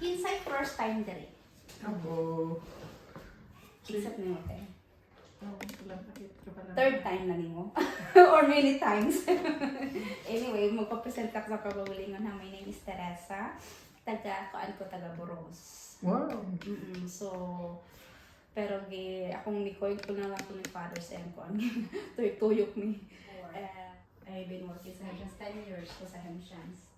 Inside first time dali. Abo. Except nimo kay. Oh, lang nakita ka pala. Third time na nimo. Or many times. Anyway, magpa-present ako sa kaugalingon ha. My name is Teresa. Taga Boros. Wow. So, pero akong Nicole ko na lang ko ni Father Sam ko. Tuyok ni. I've been working sa Hemshans 10 years ko sa Hemshans.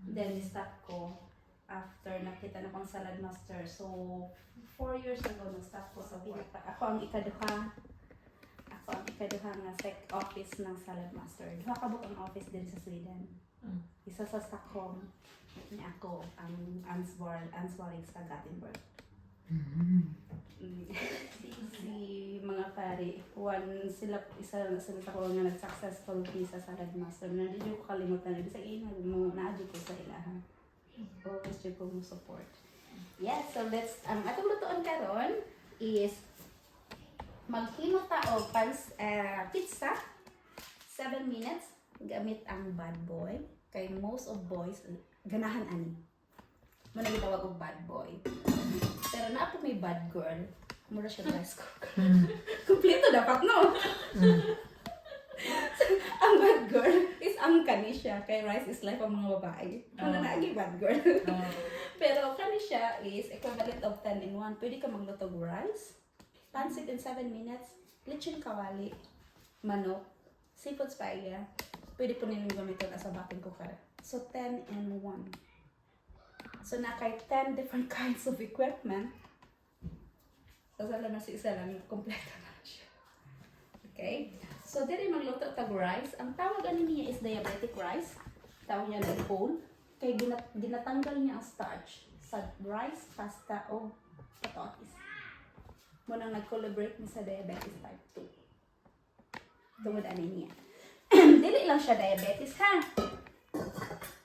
Then, stop ko after nakita na kong salad master. So, 4 years ago, nag-stop ko sa pinaka. Ako ang ikaduha nga office ng salad master. Duha ka ang office din sa Sweden. Isa sa Stockholm. Niya ako ang Ansvarig sa Gothenburg. Si mga pari, isa sa ko nga nag-successful sa salad master. Hindi ko kalimutan. Ibig sabihin, na-adyo ko sa ilaha. Always dyo ko mo support. Yes, so let's, ang atong lutoon karon is maghimo ta og pizza 7 minutes gamit ang bad boy. Kay most of boys, ganahan ani. Muna gitawag og bad boy. Pero na ako may bad girl. Mura siya rice cooker. Kompleto dapat, no? So, ang bad girl is ang kanisya. Kay rice is life ang mga babae. Ano na agi bad girl. Pero kanisya is equivalent of 10 in 1. Pwede ka magluto og rice, pancit in 7 minutes, lechon kawali, manok, seafood paella. Pwede po ninyong gamitin as a baking cooker. So 10 in 1. So na kay 10 different kinds of equipment. So sa lang si isa lang, kompleto na siya. Okay? So diri magluto tag rice. Ang tawag ani niya is diabetic rice. Tawag niya ng whole. Kay ginatanggal niya ang starch sa rice, pasta o patatis. Munang nag-collaborate ni sa diabetes type 2. Tungod ani niya. Dili lang siya diabetes ha.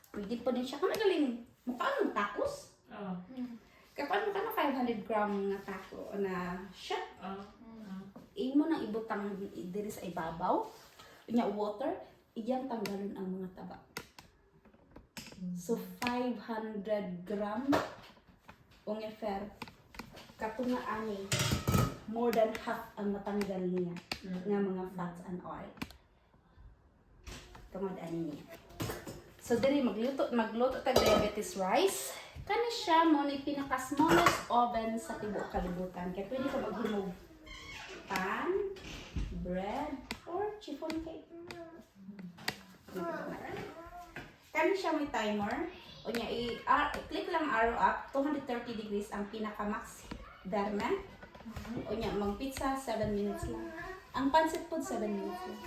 Pwede po din siya kamagaling. Mukha ng tacos. Kapag ka na 500 gram nga taco na shot. Imo nang ibutang diri sa ibabaw. Nya water, iyang tanggalon ang mga taba. So 500 gram ungefähr katunga ani more than half ang matanggal niya nga mga fats and oil. Tungod ani niya. So diri magluto tag diabetes rice. Kani siya mo ni pinaka-smallest oven sa tibuok kalibutan. Kaya pwede ka maghimog pan, bread, or chiffon cake. Kani siya may timer. O niya, i-click lang arrow up. 230 degrees ang pinaka-max derme. O niya, mag-pizza 7 minutes lang. Ang pancit po 7 minutes lang.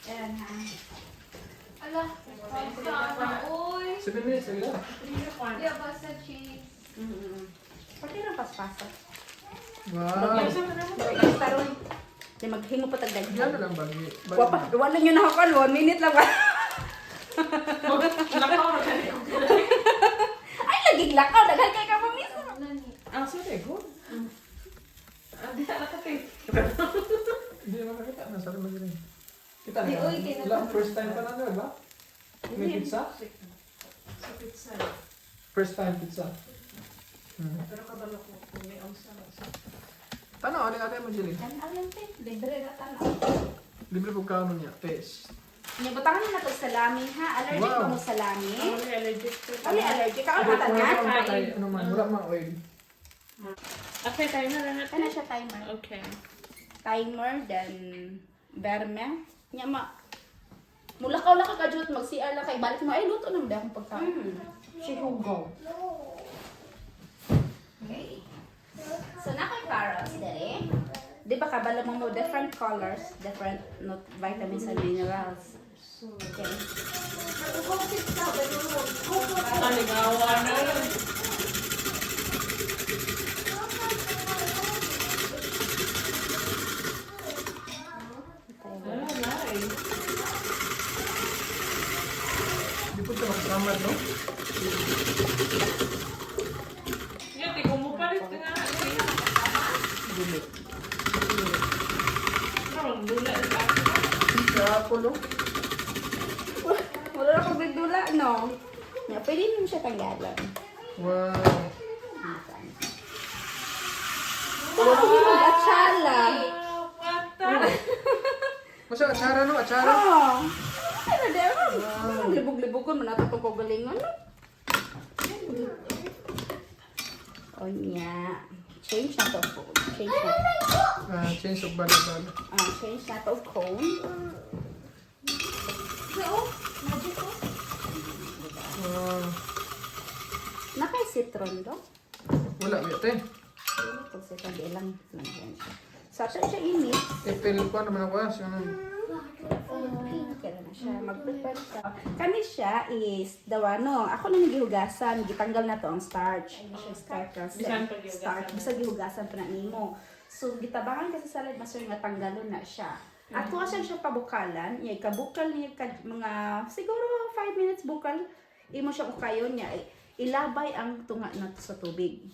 Ayan ha. Ala, uy. 7 minutes lagi lah. Ya, basta cheese. Pati lang paspasa. Wow. Taron. Di maghingo pa tagdag. Yan na lang bagi. Wala nyo na ako 1 minute lang ba? Ay, laging lakaw. Daghan kay ka pa mismo. Sorry, good. Hindi naman nakita. Nasali mo din. Kita Di, uy, na. kaya- Lang, first time pa na ba? May pizza? Sa pizza. First time pizza. Pero kabalo ko kung may awsa. Tanaw, ano natin mo, Jilly? Tanaw yan, te. Libre na tanaw. Libre po ka niya. Taste. Butangan na to salami, ha? Allergic Wow. ba mo salami? Ako allergic to. Kali allergic ka? Ano Wala matangan? pa tayo. Ano man, wala mga oil. Okay, tayo na lang Ano siya timer? Okay. Timer, then berme. Nya ma. Mulakaw-lakaw ka jud mag-CR lang kay balik mo ay luto na mo akong pagkaon. Si Hugo. Okay. So na kay carrots dere. Di ba kabalo mo different colors, different vitamins and minerals. Okay. Aligawa na. Nice. Di po siya magkamad, no? Yan, di ko mo palit ka nga. Dili. Parang dula. Apple, oh. Wala na akong bigdula, no? Nga, pwede mo siya tanggalan. Wow. Wala akong mag-atsala. Masa atsara, no? Atsara? Oo. Ano din? Libog-libogon mo na ito ko galingan. O niya. Change na to food. Change na to. Change of bala-bala. Change na to cone. Nakay citron do? Wala, yate. Kung citron, di lang. So, siya init. Ipil ko naman ako. Kaya na siya. Mag-prepare ka. Kani siya is, ano, ako na nagihugasan. Gitanggal na to ang starch. Bisan pa gihugasan. Starch. Bisa gihugasan pa na nimo. So, gitabangan kasi sa salad master nga tanggalon na siya. At kung siya pabukalan, ikabukal niya mga, siguro 5 minutes bukal, imo siya ukayon niya, ilabay ang tunga na sa tubig.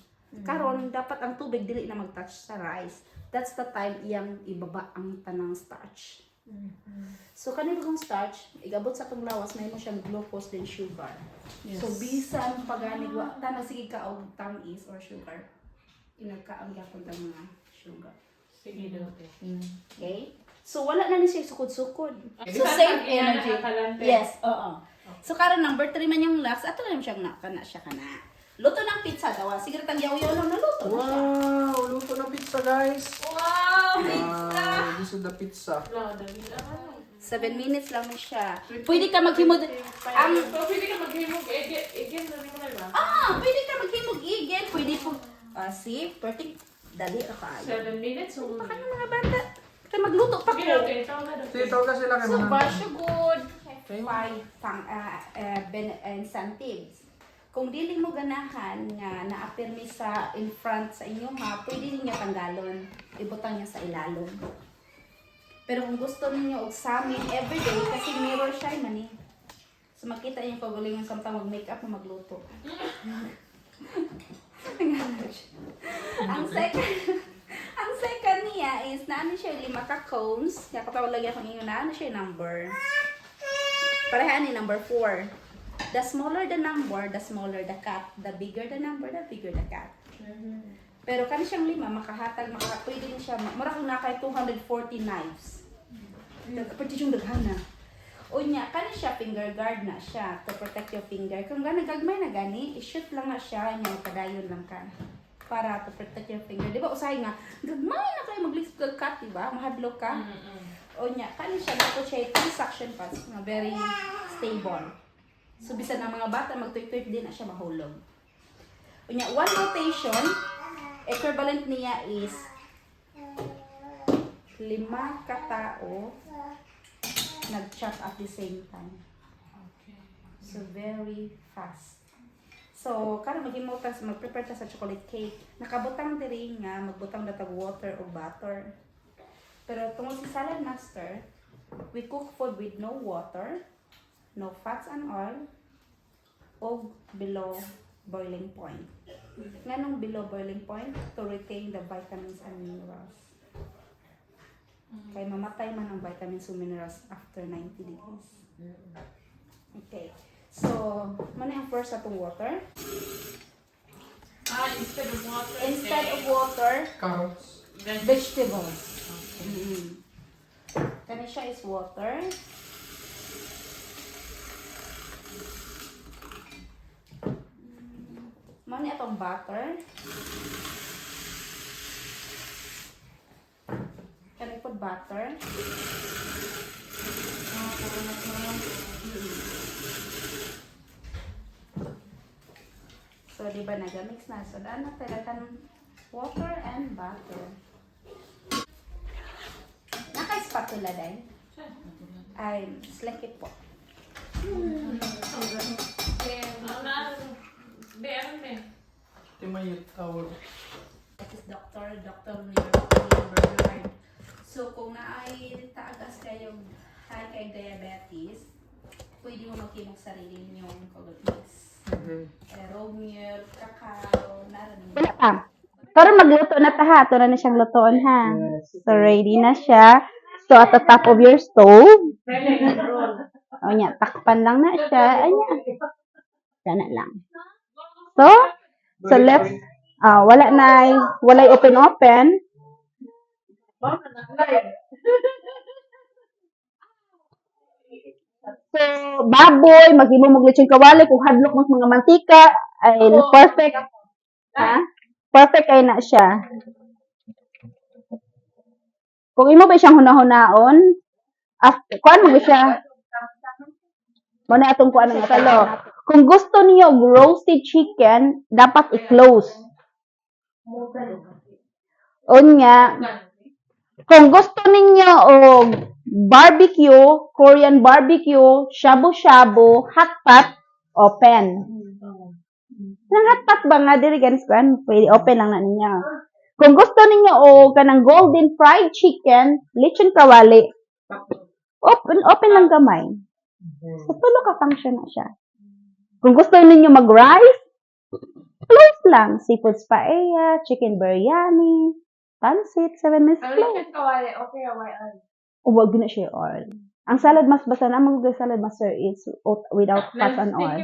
Karon dapat ang tubig dili na mag-touch sa rice. That's the time iyang ibaba ang tanang starch. So kanina kong starch, igabot sa tong lawas, may mo siyang glucose then sugar. So bisan paganig wa tanang sige ka og tamis or sugar. Inagkaang gyapon ang mga sugar. Sige daw. Okay? So wala na ni siya sukod-sukod. So Bisan save pag iyan energy. nakakalante. Yes, oo. So karon number 3 man yung last, ato lang siyang nakana siya kana. Luto ng pizza daw. Sige tang yaw-yaw lang naluto na siya. Wow! Luto ng pizza, guys. Wow! Wow! This is the pizza. 7 minutes lang na siya. Pwede ka maghimod. Pwede ka maghimog. Again, na rin mo ba? Pwede ka maghimog igen. Pwede po. See, perfect. Dali ra kaayo. 7 minutes. So, Baka yung mga bata. Kaya magluto pa ko. okay. Tawag na daw. Titaw ka sila So, kayo. basyo good. 5 incentives. Kung dili mo ganahan nga naapirmi sa in front sa inyo ha, pwede ninyo tanggalon. Ibutang niya sa ilalom. Pero kung gusto niyo og samin everyday, kasi mirror siya man eh. So makita niyo kung galingan samtang mag-makeup mo magluto. ang second niya is naano siya 5 ka cones. Kaya katawag lagi akong inyo naano siya number. Parehaan ni number 4. The smaller the number, the smaller the cut. The bigger the number, the bigger the cut. Pero kani siyang 5, makahatag, pwede din siya, mura kung nakay 240 knives. Pwede siyang daghana. O niya, kani siya finger guard na siya to protect your finger. Kung gana gagmay na gani, i-shoot lang na siya, niya padayon lang ka. Para to protect your finger. Di ba usahay nga, gagmay na kayo mag-lift kag cut, di ba? Mahadlok ka. O niya, kani siya, dapat siya 3 suction pads, nga very stable. So, bisan ng mga bata, mag-tweet-tweet din na siya mahulog. Unya, 1 rotation, equivalent niya is 5 katao nag-chop at the same time. So, very fast. So, karon mag-prepare ta sa chocolate cake. Nakabutang diri nga, magbutang datag water o butter. Pero tungod sa salad master, we cook food with no water, no fats and oil, o below boiling point. Nganong below boiling point? To retain the vitamins and minerals. Kaya mamatay man ang vitamins and minerals after 90 degrees. Okay. So, muna yung first atong water. Instead of water. Instead of water, Carrots. vegetables. Kani siya is water. Muna itong butter. Kani po butter. So, di ba nagamix na? So, daan na talagang water and butter. Naka-spatula din. Ay, slingkit po. Ito may towel. That is Dr. Bernard. So, kung naay taagas kayo high kay diabetes, pwede mo magkimog sarili ninyong kagulmis. Raw milk, kakao, naranin. Pero magluto na ta ha. Ito na siyang lutoon ha. Yes. So, ready na siya. So, at the top of your stove, o nya, takpan lang na siya. Anya, sana lang. So let's, walay open-open. So, baboy, mag-imo mo lechon kawali, kung hadlok mo sa mga mantika, ay perfect. Ha? Perfect ay na siya. Kung imo ba siyang hunahon-naon, kuan mo ba siya? Muna atong kuan nga talo. Kung gusto niyo roasted chicken, dapat i-close. Unya, kung gusto ninyo og barbecue, Korean barbecue, shabu-shabu, hot pot, open. Nang hot pot ba nga diri guys kuan, pwede open lang na ninyo. Kung gusto ninyo og kanang golden fried chicken, lechon kawali, open lang gamay. So, tulo ka function na siya. Kung gusto ninyo mag-rice, close lang. Seafood paella, chicken biryani, pancit, 7 minutes close. Huwag na siya oil. Ang salad mas basta na mag salad master is without fat and oil.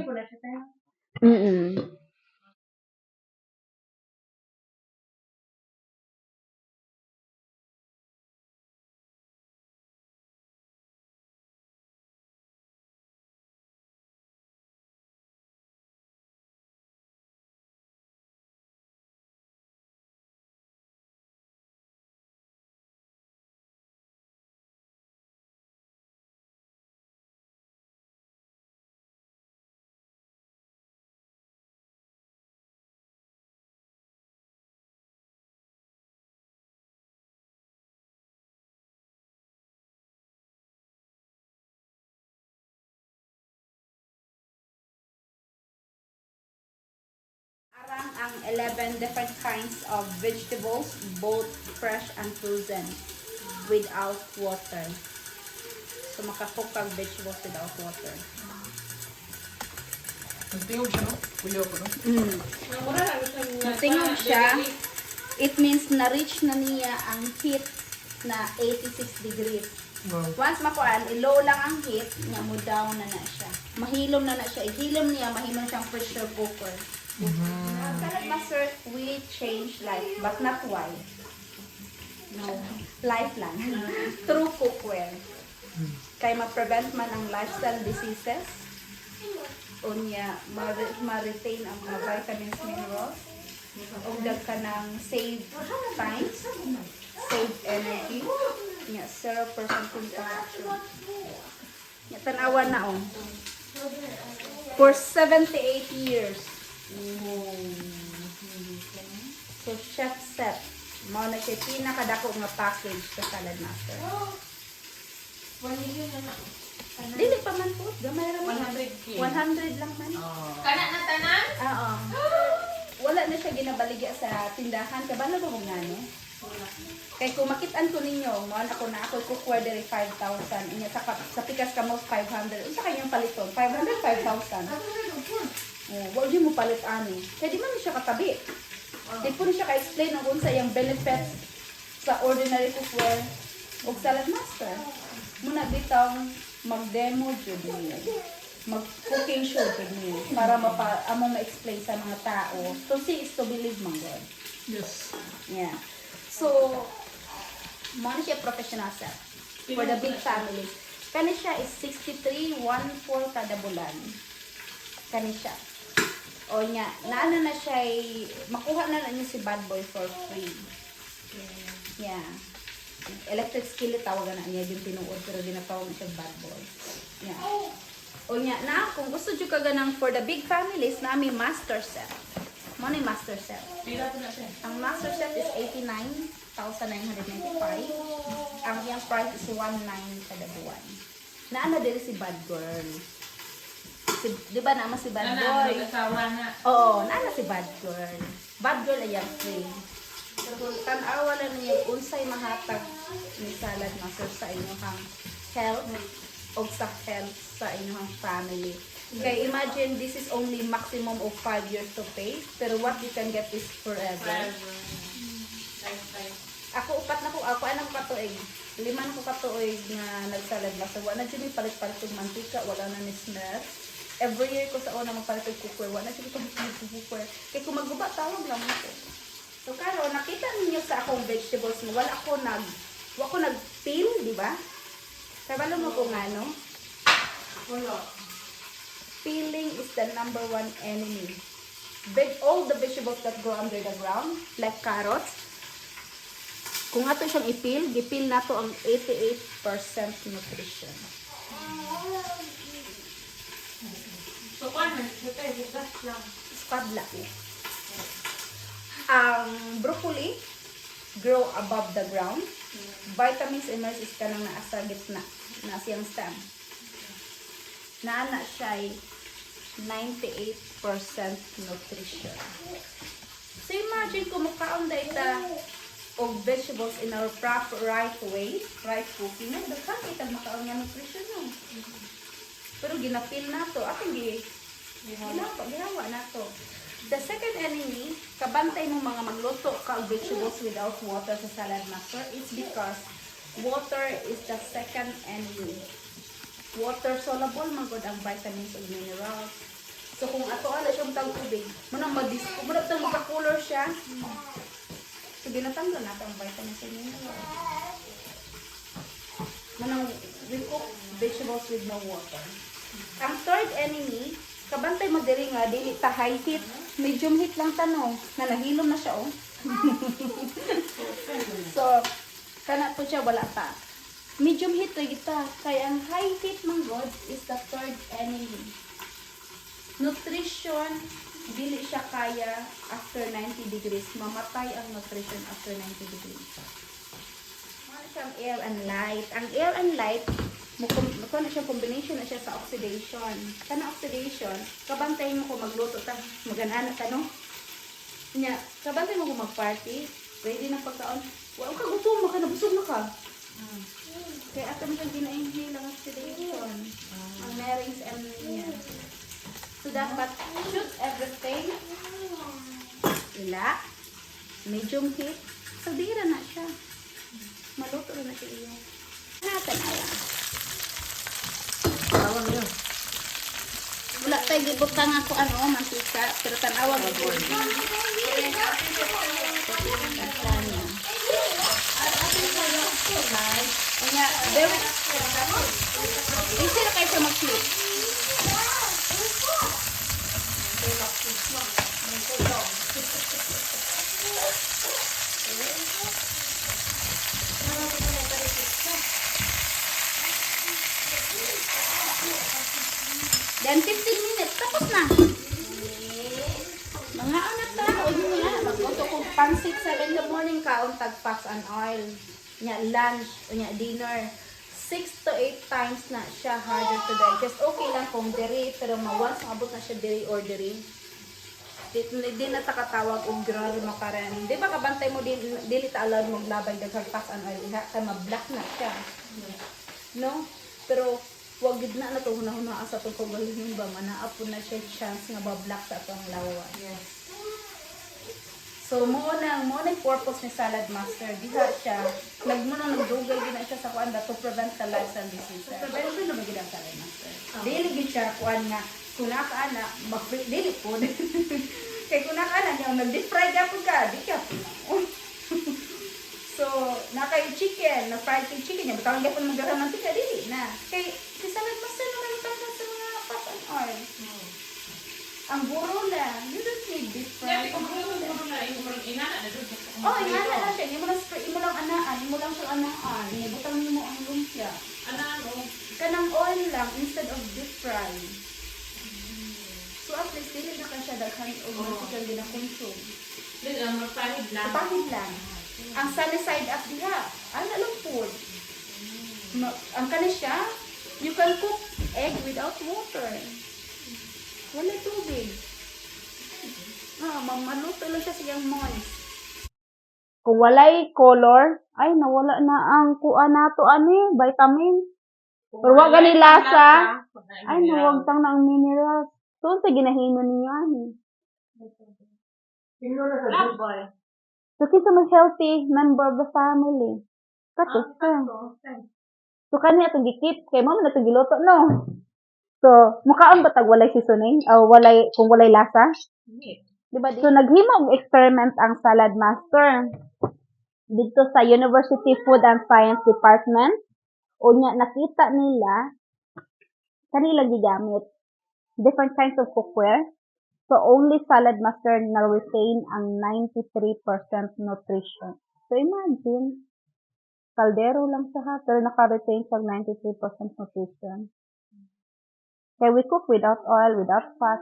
Arang ang 11 different kinds of vegetables, both fresh and frozen, without water. So, makakook ang vegetables without water. Nagtingog siya, no? Kuyaw ko, no? Tingog siya, it means na-reach na niya ang heat na 86 degrees. Wow. Once makuan, i-low lang ang heat, niya mo down na siya. Mahilom na siya. Ihilom niya, mahimong siyang pressure cooker. Salad master, we change life, but not why. No, life lang. Through cookware. Kaya ma-prevent man ang lifestyle diseases. Unya, ma-retain ang mga vitamins, minerals. Ugdag ka ng save time, save energy. Nya, 0% consumption. Nya, tanawan na for 78 years. So, chef set. Mao na siya pinakadako nga package sa Salad Master. Dili pa man po. Gamay ra man. 100 lang man. Kana na tanan? Oo. Wala na siya ginabaligya sa tindahan. Kabalo ba kung ano? Kaya kung makitaan ko ninyo, mao na ako cookware diri 5,000. Inya sa pikas ka mo 500. Unsa kanyang paliton? 500, 5,000. Wag mo palit ani. Kaya di man siya katabi. Di po siya ka-explain ang unsa yung benefits sa ordinary cookware o Salad Master. Muna bitang mag-demo jud niyo. Mag-cooking show jud niyo para among ma-explain sa mga tao. To see is to believe, man God. Yes. Yeah. So, mo na siya professional chef for the big family. Kani siya is 63.14 kada bulan. Kani siya. O niya, naano na siya makuha na niyo si Bad Boy for free. Yeah. Electric skillet tawagan na niya yung tinuod pero ginatawag na siya Bad Boy. Yeah. O niya, kung gusto nyo ka ganang for the big families, nami master set. Ano yung master set? Ang master set is 89,995. Ang iyang price is 19 kada buwan. Naano din si Bad Girl. Di ba naman si Bad Boy? Oo, naana si Bad Girl. Bad Girl ay yung free. So, tanawa lang niya unsay mahatag ni Salad Master sa inyong health o sa health sa inyong family. Kaya imagine, this is only maximum of 5 years to pay, pero what you can get is forever. Ako, upat na ko ako anong katuig. 5 ko katuig na nagsalad na. So, wala na dyan palit-palit yung mantika, wala na ni smell. Every year ko sa una magpalit yung cookware, wala na dyan palit-palit yung cookware. Kaya kung magguba, tawag lang ako. So, karon nakita niyo sa akong vegetables mo, wala ko nag-peel, di ba? Kaya balo mo kung ano? Wala. Peeling is the number 1 enemy. All the vegetables that grow under the ground, like carrots, kung ato siyang ipil, gipil nato ang 88% nutrition. So, paano? Ito, hugas lang. Spadla. Ang broccoli grow above the ground. Vitamins emerge is kanang naa sa gitna, na siyang stem. Naana siya ay 98% nutrition. So imagine kung mukaon da ita og vegetables in our proper right way, right cooking, no, daghan kita makaon nga nutrition no. Pero ginapil nato, ating ginawa nato. The second enemy, kabantay mo mga magluto ka og vegetables without water sa salad master, it's because water is the second enemy. Water soluble magod ang vitamins ug minerals. So kung ato ala siyang tubig, munang madisco, munang tang maka-color siya. So ginatanggal nato ang vitamins ug minerals. Munang we cook vegetables with no water. Ang third enemy, kabantay mo diri nga dili ta high heat, medium heat lang tanong, na nahilom na siya oh. So kana to siya wala pa. Medium heat ra kita, kaya ang high heat man god is the third enemy. Nutrition, dili siya kaya after 90 degrees. Mamatay ang nutrition after 90 degrees. Ano siyang air and light? Ang air and light, mukha na siyang combination na siya sa oxidation. Kana oxidation, kabantay mo kung magluto ta, magananak ka no? Nya, kabantay mo kung magparty, ready na pagkaon. Wow, ka gutom, maka nabusog na ka. Kaya ato mo siyang gina-inhale ang oxidation. Ang marings and niya. So, dapat shoot everything. Ila. Medium heat. So, dira na siya. Maluto na siya iyo. Natin alam. Tawag niya. Wala tayo gibutang ako mantika. Pero tanawag ako. Kanya, very easy na kayo sa mag-flip. Then 15 minutes, tapos na. Mga anak ta, o yun nga, magluto kong pansit 7 in the morning ka, tag fats and oil. Nya lunch, o nya dinner. 6 to 8 times na siya harder to digest. Okay lang kung diri, pero once maabot na siya diri or diri. Di na takatawag og grabe makaran. Di ba kabantay mo dili ta allowed maglabay daghang fats and oil iha kay ma-black na siya. No? Pero wag gid na to hunahuna sa tong kagalingon ba manaapon na siya chance nga ba-black sa atong lawas. Yes. So mo na purpose ni Salad Master diha siya nagdugay gid na siya sa kuan to prevent the lifestyle diseases. Prevention na magid ang Salad Master. Dili gid siya kuan nga kung nakaana dili po. Kay kung nakaana niya nag-deep fry gyapon ka, di ka. So, nakay chicken, na fried chicken niya, butang gyapon magdara mantika dili na. Kay si Salad Master naman itanggal sa mga fat and oil. Ang buro na, you don't need deep fry. Kaya kung buro na, yung parang inana na doon. Oh, inana na siya. Imo lang spray, imo lang anaan, imo lang siya anaan. Butang nimo ang lumpia. Ano? Kanang oil lang instead of deep fry. So at least dili na ka siya daghan og mantika gina-consume. Then, magpahid lang. Kapahid lang. Ang sunny side up diha, ay lang food. Ang kana siya, you can cook egg without water. Wala tubig. Maluto lang siya siyang moist. Kung walay color, ay nawala na ang kuan nato ani, vitamin. Pero wag gani lasa, ay nawag tang ng minerals. So sa ginahimo ninyo ani. Tingnan na sa juice. Boy. So kinsa mas healthy member of the family. Kato. So, kani atong gikip. Kay mo na itong giluto, no? So, mukhaon ba tag walay seasoning? O kung walay lasa? Diba? So, naghimo og experiment ang salad master dito sa University Food and Science Department. Unya, nakita nila kanila gigamit different kinds of cookware. So, only salad master na retain ang 93% nutrition. So, imagine, kaldero lang siya ha, pero naka-retain sa 93% nutrition. Kaya we cook without oil, without fat.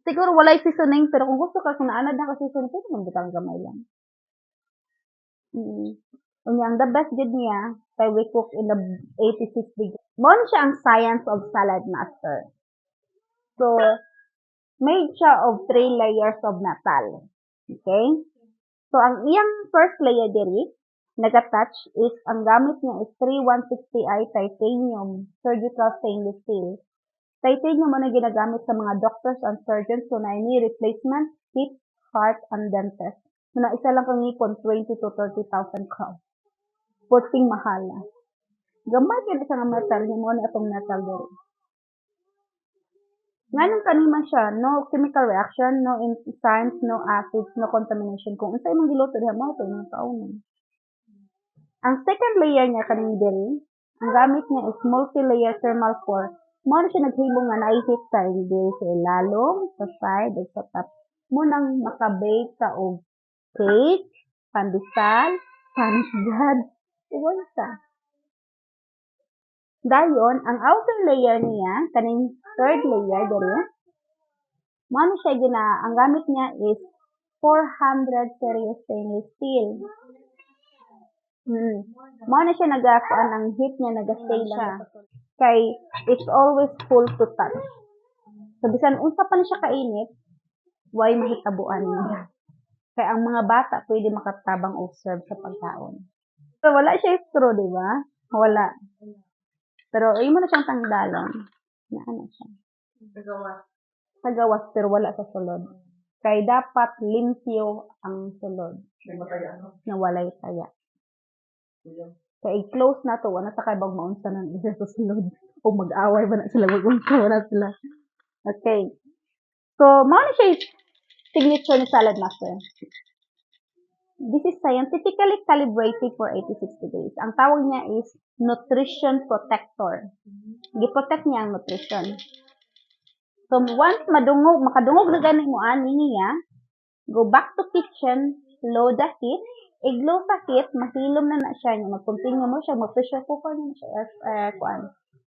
Siguro walay seasoning, pero kung gusto ka, kung naanad na ka seasoning, pwede mong butang gamay lang. Unyang the best good niya, kay we cook in the 86 degrees. Mo siya ang science of salad master. So, made siya of 3 layers of natal. Okay? So, ang iyang first layer diri, nag-attach is, ang gamit niya is 3160i titanium surgical stainless steel. Titanium mo na ginagamit sa mga doctors and surgeons, so na ini replacement, hip, heart, and dentist. So, na isa lang kang ipon, 20 to 30,000 cost. Puting mahal na. Gamay kayo sa metal, mo na itong metal diri. Ngayon kanima siya, no chemical reaction, no enzymes, no acids, no contamination. Kung unsa imong giluto diha mo to yung kaunon. Ang second layer niya kaning diri, ang gamit niya is multi-layer thermal core. Mo na siya naghimo nga naihit sa diri sa ilalom, sa side, ug sa top. Mo nang makabake ka og cake, pandesal, Spanish bread, uwansa. Dayon, ang outer layer niya, kaning third layer diri, mo siya ang gamit niya is 400 series stainless steel. Mo na siya nagakuan, ang heat niya nagastay siya. Kay it's always full to touch. So bisan unsa pa ni siya kainit, way mahitabuan niya. Kay ang mga bata pwede makatabang o serve sa pagkaon. So wala siya straw, di ba? Wala. Pero imo na siyang tangdalon. Na ano siya? Tagawas pero wala sa sulod. Kay dapat limpyo ang sulod. Na walay taya. Kay close na to, wala sa kaibang maunsa ng isa sa sulod. O mag-away ba na sila, mag-unsa na sila. Okay. So, mao na siya signature ni Salad Master. This is scientifically calibrated for 86 degrees. Ang tawag niya is nutrition protector. Gi-protect niya ang nutrition. So, once makadungog na ganin mo niya, go back to kitchen, low the heat, iglow sa heat, mahilom na siya. Mag-continue mo siya, mag-pressure cooker na siya,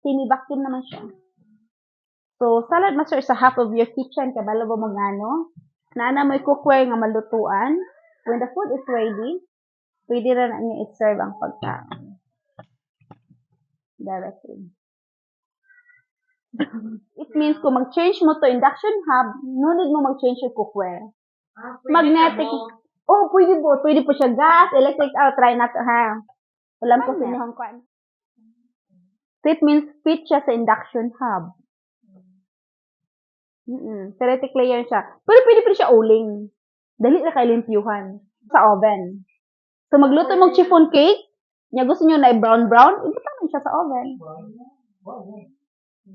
semi-vacuum naman siya. So, Salad Master is a half of your kitchen, kabalo ba mga naana mo cookware nga malutuan. When the food is ready, pwede na niya i-serve ang pagkain. Directly. It means kung mag-change mo to induction hob, no need mo mag-change yung cookware. Magnetic. Oh, pwede po. Pwede po siya gas, electric. Try natin ha. Walang po sa inyong kwan. It means fit siya sa induction hob. Theoretic layer siya. Pero pwede po siya uling. Dali na kay limpyuhan sa oven. So, magluto mong chiffon cake. Niya gusto nyo na brown-brown, ibutaman siya sa oven.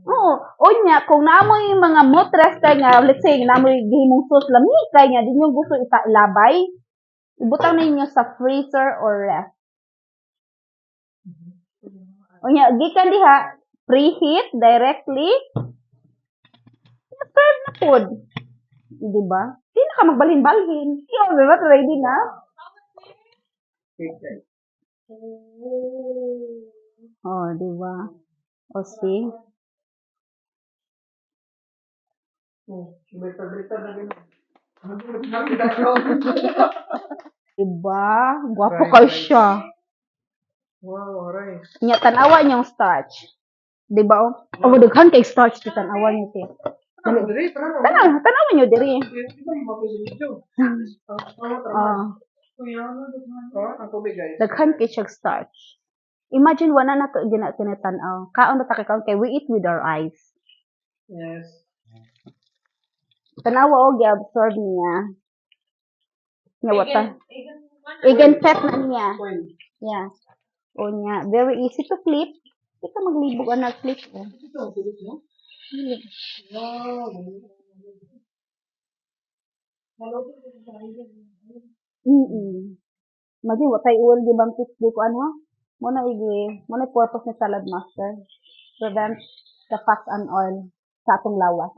Oo. O niya, kung naamoy mga motres kay nga, let's say, naamoy gihimong sauce lamig kay nga, di nyo gusto ilabay, ibutang ninyo sa freezer or ref. O niya, gikan diha, preheat directly, serve na food. Diba? Di na ka magbalhin-balhin. Yung, diba? Ready na? Oh, diba? O, see? Diba? Gwapo kayo siya. Wow, rice. Nya, tanawa niyong starch. Diba? O, daghan kay starch, tanawa niyo siya. Tanawa niyo diri. Daghan kay siya starch. Imagine wala na to ginatanaw. Kaon na takikaon kay we eat with our eyes. Yes. Tanawa og gi-absorb niya. Nya wata. Again, set na niya. Coil. Yeah. O niya. Very easy to flip. Hindi ka maglibog ang nag-flip. Oh. Ito, tulit mo? Dili. Wow. Magi, watay uwal di bang tips di ko ano? Muna purpose ni Salad Master. Prevent the fat and oil sa atong lawas.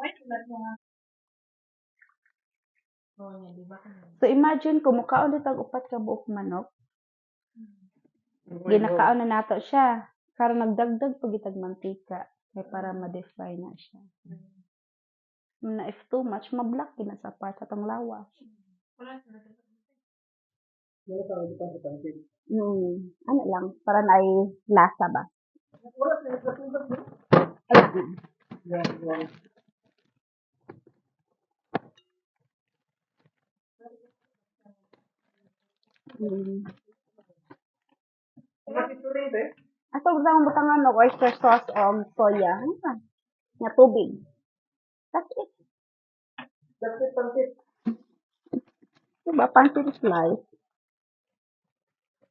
So imagine kung mukaon dito ang upat ka buok manok, ginakaon na nato siya. Karon nagdagdag pag itag mantika kay para ma-defry na siya. Na if too much, ma-block na sa part sa atong lawas. Wala ka, hindi ka sa pansit. Ano lang, para na ay lasa ba? Wala sa nagkatulad mo? Wala na. Yan, yan. Bakit ito rin, eh? Aso butang butangan og oyster sauce o soya. Nga tubig. That's it. Bakit pansit? Diba? Pancit slice.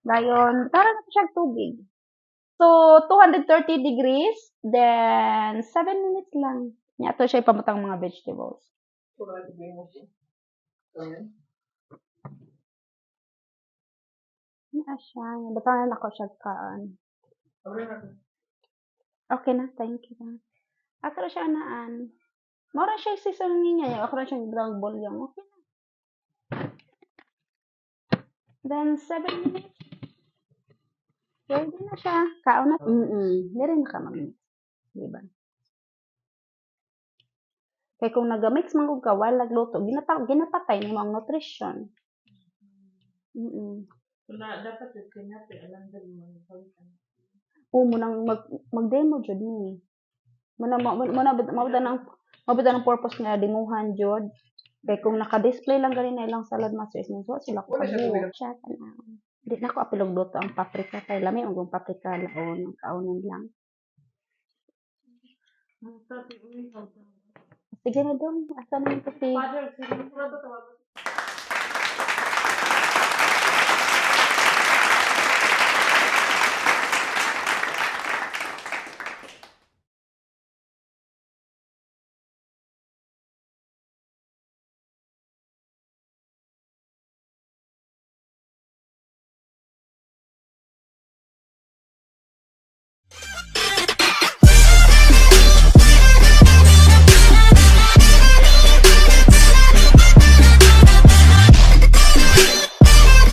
Dayon, tara na siya tubig. So, 230 degrees, then 7 minutes lang. Nga to siya ipamutang mga vegetables. Wala ito mo siya. Ayan. Nga siya. Butangan ako siya kaan. Abrin natin. Okay na, thank you. Ako na siya naan. Mora siya season niya. Ako na siya ground ball yung okay na. Then, 7 minutes. Ready na siya. Kaon na. Hindi na ka mag-mix. Diba? Kaya kung nag-mix man kung kawal, nagluto, ginapatay ni mga nutrition. Wala, dapat yung kinati, alam din mo. Oo, munang mag-demo jud ni. Mabada ng purpose nga dimuhan jud. Kaya kung naka-display lang ganin na ilang salad masters mo, so sila ko Wala siya pagbuo. Siya tanaw. Di na ko apilog luto ang paprika kay lami ang paprika laon, kaunon lang. Sige na dong, asa na yung kasi Father, siguro to